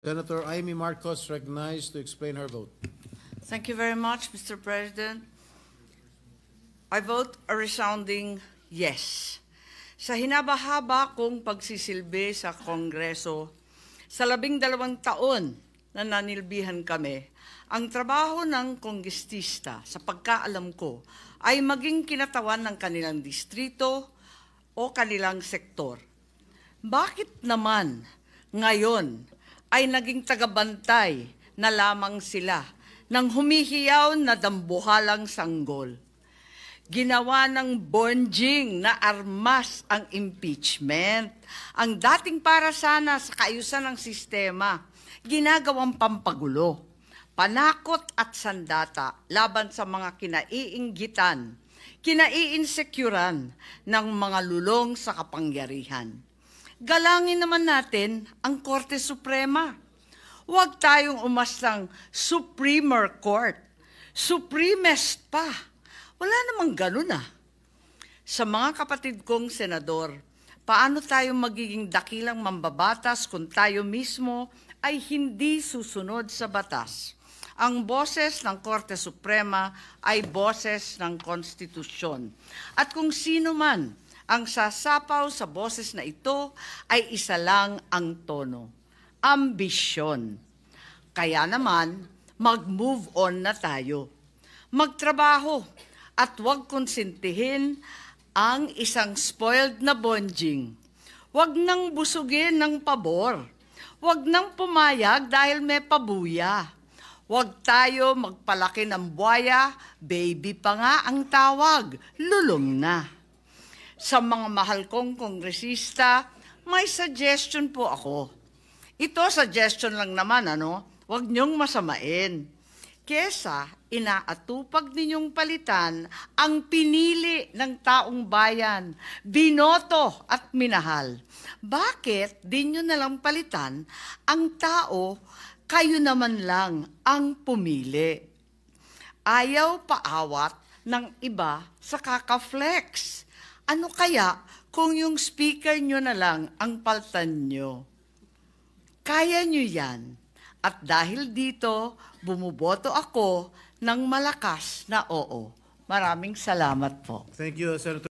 Senator Amy Marcos recognized to explain her vote. Thank you very much, Mr. President. I vote a resounding yes. Sa hinabahaba kong pagsisilbi sa Kongreso, sa 12 taon na nanilbihan kami, ang trabaho ng kongrestista, sa pagkaalam ko, ay maging kinatawan ng kanilang distrito o kanilang sektor. Bakit naman ngayon ay naging tagabantay na lamang sila ng humihiyaw na dambuhalang sanggol? Ginawa ng bonjing na armas ang impeachment. Ang dating para sana sa kaayusan ng sistema, ginagawang pampagulo, panakot at sandata laban sa mga kinaiinggitan, kinaiinsecuran ng mga lulong sa kapangyarihan. Galangin naman natin ang Korte Suprema. Huwag tayong umastang Supremer Court, Supremest pa. Wala namang ganun ah. Sa mga kapatid kong senador, paano tayo magiging dakilang mambabatas kung tayo mismo ay hindi susunod sa batas? Ang boses ng Korte Suprema ay boses ng konstitusyon. At kung sino man ang sasapaw sa boses na ito ay isa lang ang tono, ambisyon. Kaya naman, mag-move on na tayo. Magtrabaho at huwag konsintihin ang isang spoiled na bonjing. Huwag nang busugin ng pabor. Huwag nang pumayag dahil may pabuya. Huwag tayo magpalaki ng buwaya, baby pa nga ang tawag, lulong na. Sa mga mahal kong kongresista, may suggestion po ako. Ito suggestion lang naman, Huwag niyong masamain. Kesa inaatupag ninyong palitan ang pinili ng taong bayan, binoto at minahal. Bakit di nyo nalang palitan ang tao, kayo naman lang ang pumili? Ayaw paawat ng iba sa kaka-flex. Ano kaya kung yung speaker nyo na lang ang paltan nyo? Kaya nyo yan. At dahil dito, bumuboto ako ng malakas na oo. Maraming salamat po. Thank you, Senator.